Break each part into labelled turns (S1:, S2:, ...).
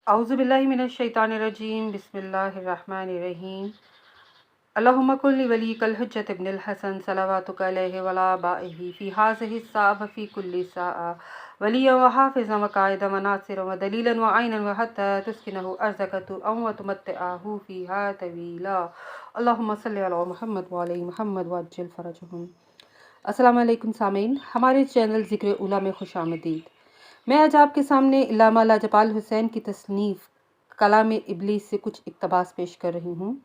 S1: अऊज़ु बिल्लाहि मिनश शैतानिर्रजीम बिस्मिल्लाहिर्रहमानिर्रहीम। अल्लाहुम्मा कुल्ली वलिय्यिकल हुज्जत इब्निल हसन सलवातुका अलैहि वला बाइही फ़ी हाज़िहि स्साअ फ़ी कुल्ली साअ वलिय्यन व हाफ़िज़न व क़ाइदन व नासिरन व दलीलन व ऐनन व हत्ता तुस्किनहु अर्ज़क तुअन व तुमत्तिअहु फ़ीहा तवीला। अल्लाहुम्मा सल्लि अला मुहम्मद व आले मुहम्मद व अज्जिल फ़रजहुम। अस्सलामु अलैकुम सामीन, हमारे चैनल ज़िक्र उला में खुशामदीद। मैं आज आपके सामने इल्लामा लाजपाल हुसैन की तसनीफ़ कलाम इब्लीस से कुछ इक़्तिबास पेश कर रही हूँ,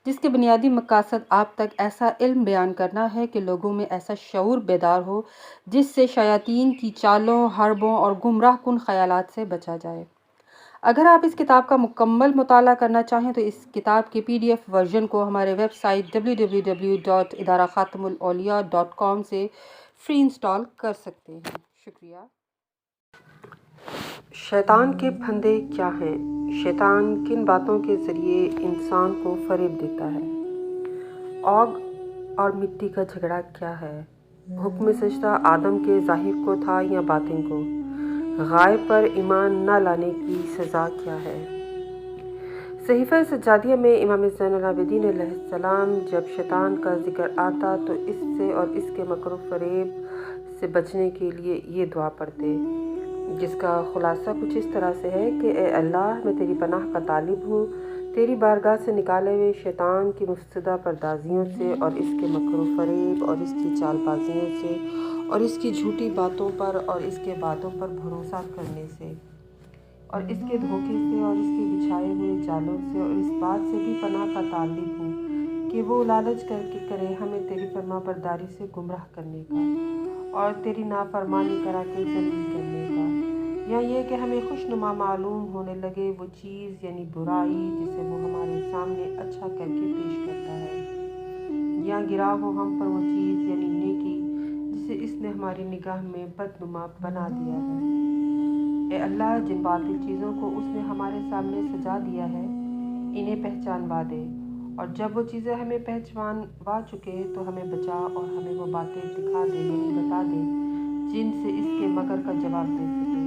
S1: जिसके बुनियादी मक़ासद आप तक ऐसा इल्म बयान करना है कि लोगों में ऐसा शऊर बेदार हो जिससे शयातीन की चालों, हरबों और गुमराह कुन ख़यालात से बचा जाए। अगर आप इस किताब का मुकम्मल मुताला करना चाहें तो इस किताब के PDF वर्जन को हमारे वेबसाइट www.idarakhatamulauliya.com से फ्री इंस्टॉल कर सकते हैं। शुक्रिया। शैतान के फंदे क्या हैं? शैतान किन बातों के ज़रिए इंसान को फ़रेब देता है? आग और मिट्टी का झगड़ा क्या है? हुक्म सजदा आदम के ज़ाहिर को था या बातिन को? गायब पर ईमान न लाने की सज़ा क्या है? सहीफ़ा सज्जादिया में इमाम ज़ैनुल आबिदीन अलैहिस्सलाम जब शैतान का ज़िक्र आता तो इससे और इसके मकर फ़रेब से बचने के लिए ये दुआ पढ़ते, जिसका खुलासा कुछ इस तरह से है कि ए अल्लाह, मैं तेरी पनाह का तालिब हूँ, तेरी बारगाह से निकाले हुए शैतान की मुफ्सदा पर्दाजियों से और इसके मकर फ़रेब और इसकी चालबाजियों से और इसकी झूठी बातों पर और इसके बातों पर भरोसा करने से और इसके धोखे से और इसके बिछाए हुए जालों से और इस बात से भी पनाह का तालिब हूँ कि वो लालच करके करे हमें तेरी फरमा बरदारी से गुमराह करने का और तेरी नाफरमानी करा के जलील करने का, या ये कि हमें खुशनुमा मालूम होने लगे वो चीज़ यानी बुराई जिसे वो हमारे सामने अच्छा करके पेश करता है, या गिरा हो हम पर वो चीज़ यानी नेकी जिसे इसने हमारी निगाह में बदनुमा बना दिया है। ए अल्लाह, जिन बातिल चीज़ों को उसने हमारे सामने सजा दिया है इन्हें पहचानवा दे, और जब वो चीज़ें हमें पहचानवा चुके तो हमें बचा और हमें वो बातें दिखा दे यानी बता दे जिनसे इसके मकर का जवाब दे सके,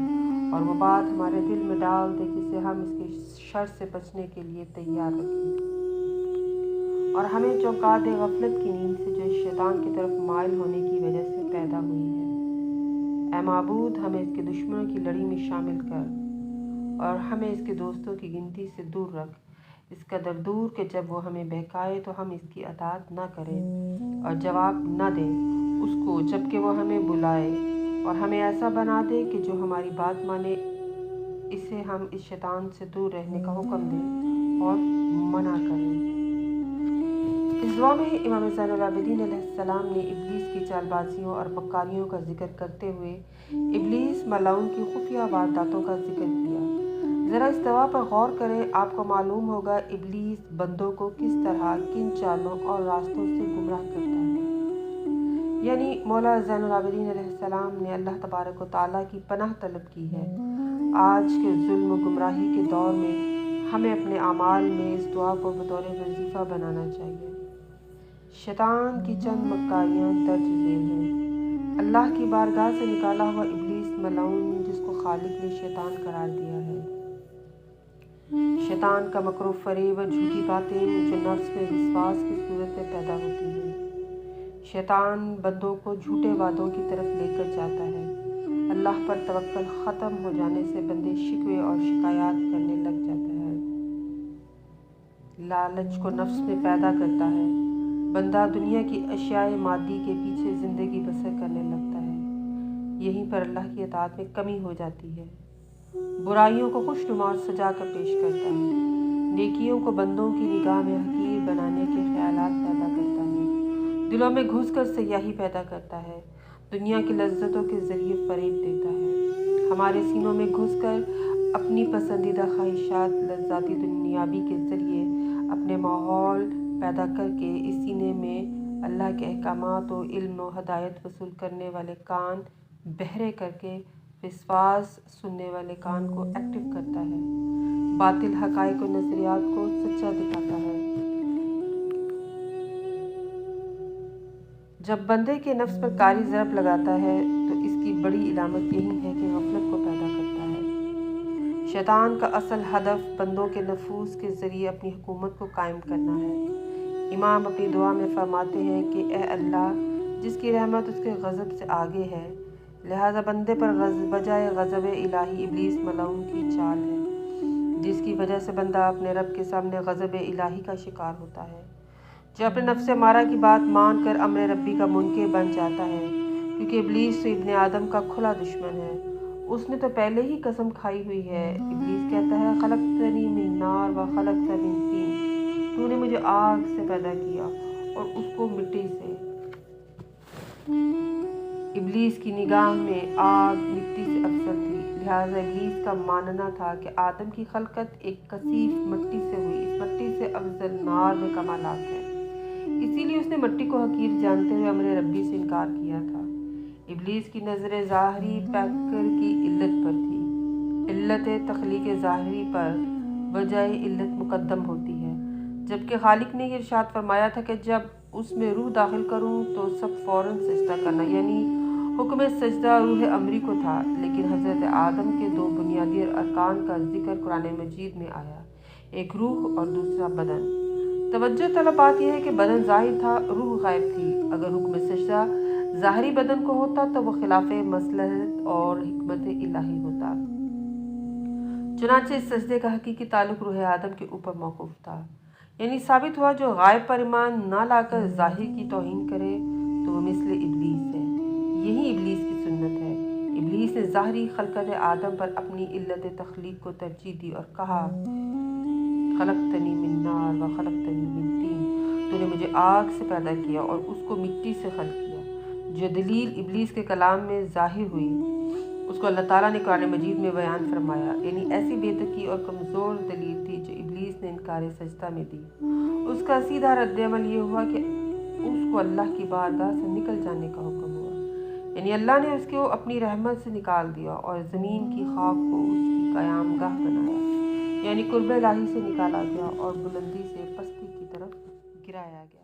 S1: और वो बात हमारे दिल में डाल दे जिसे हम इसके शर से बचने के लिए तैयार रखें, और हमें चौंका दे गफलत की नींद से जो शैतान की तरफ माइल होने की वजह से पैदा हुई है। ऐ माबूद, हमें इसके दुश्मनों की लड़ी में शामिल कर और हमें इसके दोस्तों की गिनती से दूर रख, इस कदर दूर कि जब वो हमें बहकाए तो हम इसकी अताअत न करें और जवाब न दें उसको जबकि वो हमें बुलाए, और हमें ऐसा बना दे कि जो हमारी बात माने, इसे हम इस शैतान से दूर रहने का हुक्म दें और मना करें। इस दुआ में इमाम ज़ैनुल आबिदीन अलैहिस्सलाम ने इब्लीस की चालबाजियों और मक्कारियों का जिक्र करते हुए इब्लीस मलाउन की खुफिया वारदातों का जिक्र किया। ज़रा इस दुआ पर गौर करें, आपको मालूम होगा इब्लीस बंदों को किस तरह किन चालों और रास्तों से गुमराह करता है। यानी मौला ज़ैनुल आबिदीन अलैहिस्सलाम ने अल्लाह तबारक व तआला की पनाह तलब की है। आज के जुल्म गुमराही के दौर में हमें अपने आमाल में इस दुआ को बतौर वजीफ़ा बनाना चाहिए। शैतान की चंद मक्कारियाँ दर्ज झेल हैं। अल्लाह की बारगाह से निकाला हुआ इब्लीस मलाउन, जिसको खालिक ने शैतान करार दिया है। शैतान का मकर फरेब व झूठी बातें जो नफ्स में विश्वास की सूरत में पैदा होती हैं। शैतान बंदों को झूठे वादों की तरफ लेकर जाता है। अल्लाह पर तवक्कल ख़त्म हो जाने से बंदे शिकवे और शिकायत करने लग जाता है। लालच को नफ्स में पैदा करता है। बंदा दुनिया की अशियाए मादी के पीछे ज़िंदगी बसर करने लगता है। यहीं पर अल्लाह की अताअत में कमी हो जाती है। बुराइयों को खुशनुमा और सजा कर पेश करता है। नेकियों को बंदों की निगाह में हकीर बनाने के ख्यालात पैदा करता है। दिलों में घुसकर सयाही पैदा करता है। दुनिया की लज्जतों के ज़रिए फ़रेब देता है। हमारे सीनों में घुसकर अपनी पसंदीदा ख्वाहिशात लज्जाती दुनियावी के ज़रिए अपने माहौल पैदा करके इस सीने में अल्लाह के अहकामात और इल्म व हदायत वसूल करने वाले कान बहरे करके विश्वास सुनने वाले कान को एक्टिव करता है। बातिल हक़ाइक़ और नज़रियात को सच्चा दिखाता है। जब बंदे के नफ्स पर कारी ज़रब लगाता है तो इसकी बड़ी इलामत यही है कि गफलत को पैदा करता है। شیطان کا اصل ہدف بندوں کے نفوس کے ذریعے اپنی حکومت کو قائم کرنا ہے۔ امام اپنی دعا میں فرماتے ہیں کہ اے اللہ، جس کی رحمت اس کے غضب سے آگے ہے، لہٰذا بندے پر بجائے غضب الہی ابلیس ملعون کی چال ہے، جس کی وجہ سے بندہ اپنے رب کے سامنے غضب الہی کا شکار ہوتا ہے۔ جو اپنے نفس امارہ کی بات مان کر امر ربی کا منکر بن جاتا ہے، کیونکہ ابلیس تو ابن آدم کا کھلا دشمن ہے، اس نے تو پہلے ہی قسم کھائی ہوئی ہے۔ ابلیس کہتا ہے خلقتنی من نار و خلقت من طین، تو نے مجھے آگ سے پیدا کیا اور اس کو مٹی سے۔ ابلیس کی نگاہ میں آگ مٹی سے افضل تھی، لہٰذا ابلیس کا ماننا تھا کہ آدم کی خلقت ایک کثیف مٹی سے ہوئی، اس مٹی سے افضل نار میں کمالات ہیں، اسی لیے اس نے مٹی کو حقیر جانتے ہوئے امر ربی سے انکار کیا تھا۔ ابلیس کی نظر ظاہری پیکر کی علت پر تھی، علت تخلیق ظاہری پر بجائے علت مقدم ہوتی ہے، جبکہ خالق نے یہ ارشاد فرمایا تھا کہ جب اس میں روح داخل کروں تو سب فوراً سجدہ کرنا، یعنی حکم سجدہ روح امری کو تھا۔ لیکن حضرت آدم کے دو بنیادی ارکان کا ذکر قرآن مجید میں آیا، ایک روح اور دوسرا بدن۔ توجہ طلب بات یہ ہے کہ بدن ظاہر تھا، روح غائب تھی۔ اگر حکم سجدہ ظاہری بدن کو ہوتا تو وہ خلاف مصلحت اور حکمت الہی ہوتا۔ چنانچہ اس سجدے کا حقیقی تعلق روح آدم کے اوپر موقوف تھا، یعنی ثابت ہوا جو غائب پر ایمان نہ لا کر ظاہر کی توہین کرے تو وہ مثل ابلیس ہے۔ یہی ابلیس کی سنت ہے۔ ابلیس نے ظاہری خلقت آدم پر اپنی علت تخلیق کو ترجیح دی اور کہا خلقتنی من نار و خلقتنی من طین، تو نے مجھے آگ سے پیدا کیا اور اس کو مٹی سے خلق کیا۔ جو دلیل ابلیس کے کلام میں ظاہر ہوئی اس کو اللہ تعالیٰ نے قرآن مجید میں بیان فرمایا، یعنی ایسی بے تکی اور کمزور دلیل تھی جو ابلیس نے انکار سجدہ میں دی۔ اس کا سیدھا رد عمل یہ ہوا کہ اس کو اللہ کی بارگاہ سے نکل جانے کا حکم ہوا، یعنی اللہ نے اس کو اپنی رحمت سے نکال دیا اور زمین کی خاک کو اس کی قیام گاہ بنایا، یعنی قرب الہی سے نکالا گیا اور بلندی سے پستی کی طرف گرایا گیا۔